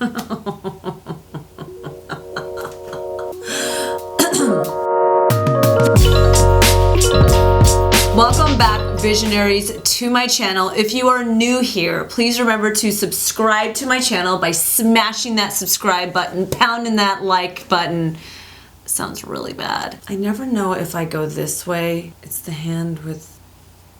Welcome back, visionaries, to my channel. If you are new here, please remember to subscribe to my channel by smashing that subscribe button, pounding that like button. Sounds really bad. I never know if I go this way. It's the hand with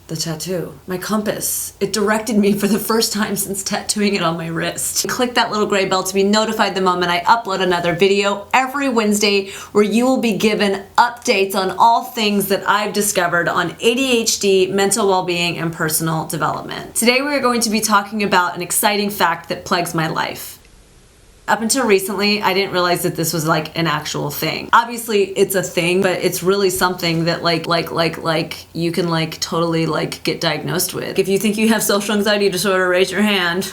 the tattoo. My compass. It directed me for the first time since tattooing it on my wrist. Click that little gray bell to be notified the moment I upload another video every Wednesday, where you will be given updates on all things that I've discovered on ADHD, mental well-being, and personal development. Today we are going to be talking about an exciting fact that plagues my life. Up until recently, I didn't realize that this was like an actual thing. Obviously, it's a thing, but it's really something that you can like totally like get diagnosed with. If you think you have social anxiety disorder, raise your hand.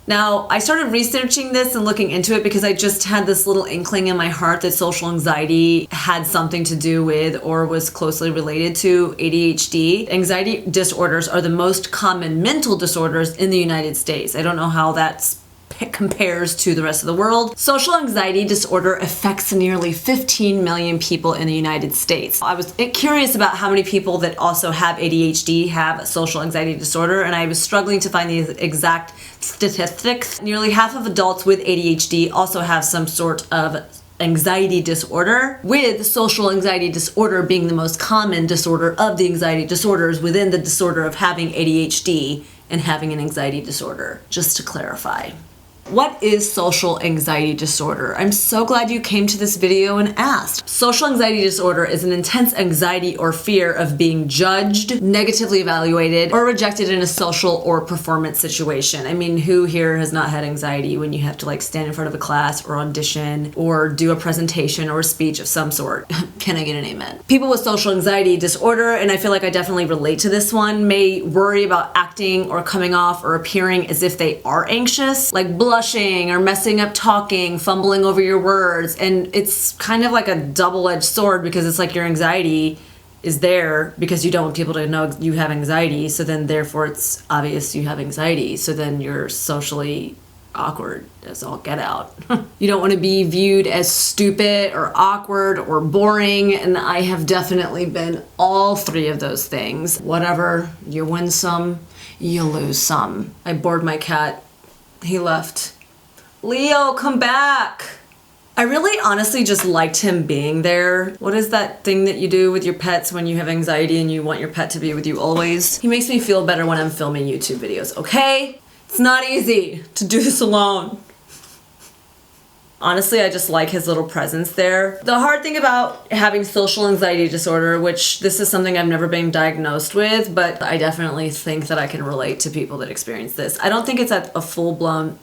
Now, I started researching this and looking into it because I just had this little inkling in my heart that social anxiety had something to do with or was closely related to ADHD. Anxiety disorders are the most common mental disorders in the United States. I don't know how that's compares to the rest of the world. Social anxiety disorder affects nearly 15 million people in the United States. I was curious about how many people that also have ADHD have a social anxiety disorder, and I was struggling to find the exact statistics. Nearly half of adults with ADHD also have some sort of anxiety disorder, with social anxiety disorder being the most common disorder of the anxiety disorders within the disorder of having ADHD and having an anxiety disorder, just to clarify. What is social anxiety disorder? I'm so glad you came to this video and asked. Social anxiety disorder is an intense anxiety or fear of being judged, negatively evaluated, or rejected in a social or performance situation. I mean, who here has not had anxiety when you have to like stand in front of a class or audition or do a presentation or a speech of some sort? Can I get an amen? People with social anxiety disorder, and I feel like I definitely relate to this one, may worry about acting or coming off or appearing as if they are anxious, like blushing or messing up talking, fumbling over your words. And it's kind of like a double-edged sword, because it's like your anxiety is there because you don't want people to know you have anxiety, so then therefore it's obvious you have anxiety, so then you're socially awkward as all get out. You don't want to be viewed as stupid or awkward or boring, and I have definitely been all three of those things. Whatever, you win some, you lose some. I bored my cat. He left. Leo, come back! I really honestly just liked him being there. What is that thing that you do with your pets when you have anxiety and you want your pet to be with you always? He makes me feel better when I'm filming YouTube videos, okay? It's not easy to do this alone. Honestly, I just like his little presence there. The hard thing about having social anxiety disorder, which this is something I've never been diagnosed with, but I definitely think that I can relate to people that experience this. I don't think it's at a full-blown,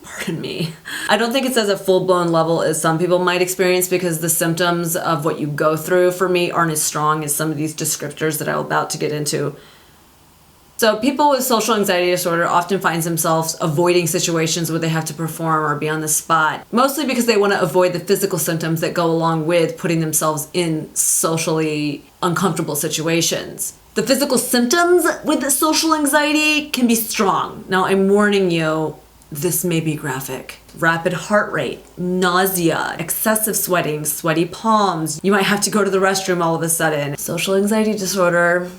pardon me, I don't think it's as a full-blown level as some people might experience, because the symptoms of what you go through for me aren't as strong as some of these descriptors that I'm about to get into. So people with social anxiety disorder often find themselves avoiding situations where they have to perform or be on the spot, mostly because they want to avoid the physical symptoms that go along with putting themselves in socially uncomfortable situations. The physical symptoms with the social anxiety can be strong. Now, I'm warning you, this may be graphic. Rapid heart rate, nausea, excessive sweating, sweaty palms. You might have to go to the restroom all of a sudden. Social anxiety disorder,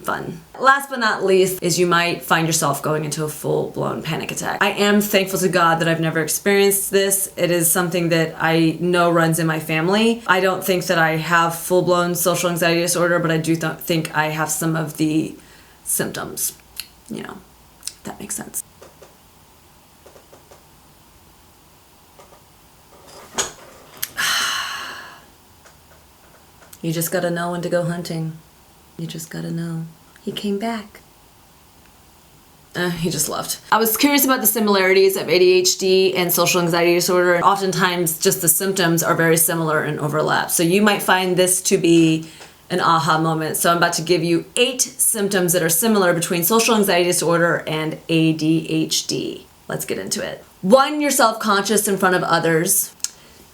fun. Last but not least is you might find yourself going into a full-blown panic attack. I am thankful to God that I've never experienced this. It is something that I know runs in my family. I don't think that I have full-blown social anxiety disorder, but I do think I have some of the symptoms. You know, if that makes sense. You just gotta know when to go hunting. You just gotta know. He came back. He just left. I was curious about the similarities of ADHD and social anxiety disorder. Oftentimes, just the symptoms are very similar and overlap. So you might find this to be an aha moment. So I'm about to give you 8 symptoms that are similar between social anxiety disorder and ADHD. Let's get into it. 1, you're self-conscious in front of others.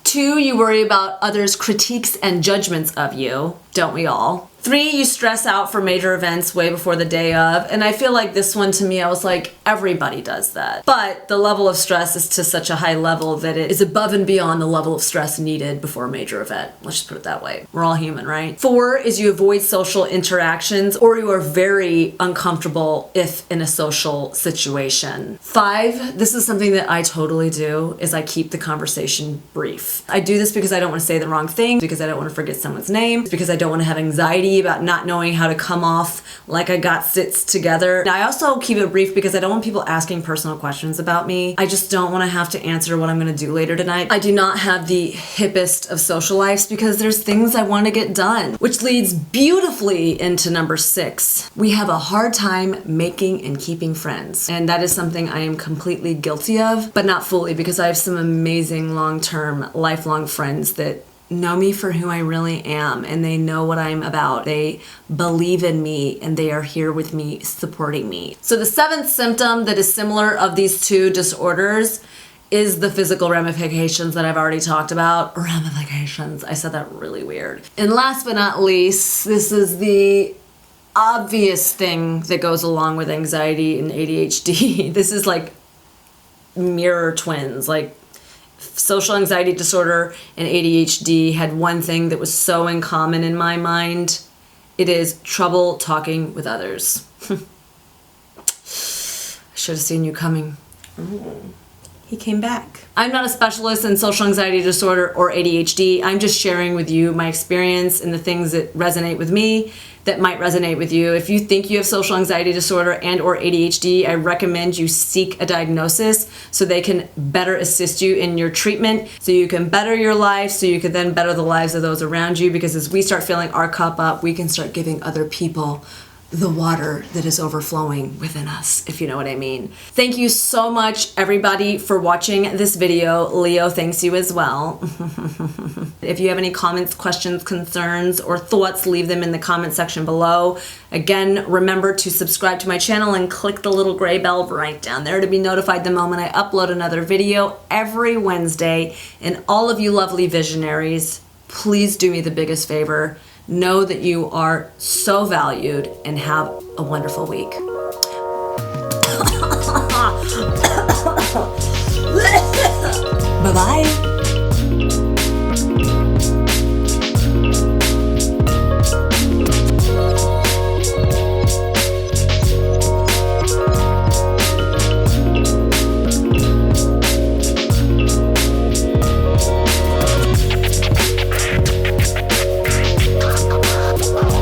2, you worry about others' critiques and judgments of you. Don't we all? 3, you stress out for major events way before the day of. And I feel like this one to me, I was like, everybody does that. But the level of stress is to such a high level that it is above and beyond the level of stress needed before a major event. Let's just put it that way. We're all human, right? 4 is you avoid social interactions or you are very uncomfortable if in a social situation. 5, this is something that I totally do, is I keep the conversation brief. I do this because I don't want to say the wrong thing, because I don't want to forget someone's name, because I don't want to have anxiety about not knowing how to come off like I got stitched together. I also keep it brief because I don't want people asking personal questions about me. I just don't want to have to answer what I'm going to do later tonight. I do not have the hippest of social lives because there's things I want to get done, which leads beautifully into number 6. We have a hard time making and keeping friends. And that is something I am completely guilty of, but not fully, because I have some amazing long-term, lifelong friends that know me for who I really am, and they know what I'm about. They believe in me and they are here with me, supporting me. So the 7th symptom that is similar of these 2 disorders is the physical ramifications that I've already talked about. Ramifications. I said that really weird. And last but not least, this is the obvious thing that goes along with anxiety and ADHD. This is like mirror twins. Like, social anxiety disorder and ADHD had one thing that was so in common in my mind. It is trouble talking with others. I should have seen you coming. He came back. I'm not a specialist in social anxiety disorder or ADHD. I'm just sharing with you my experience and the things that resonate with me that might resonate with you. If you think you have social anxiety disorder and or ADHD, I recommend you seek a diagnosis so they can better assist you in your treatment, so you can better your life, so you can then better the lives of those around you, because as we start filling our cup up, we can start giving other people the water that is overflowing within us, if you know what I mean. Thank you so much, everybody, for watching this video. Leo thanks you as well. If you have any comments, questions, concerns, or thoughts, leave them in the comment section below. Again, remember to subscribe to my channel and click the little gray bell right down there to be notified the moment I upload another video every Wednesday. And all of you lovely visionaries, please do me the biggest favor. Know that you are so valued and have a wonderful week. Bye-bye.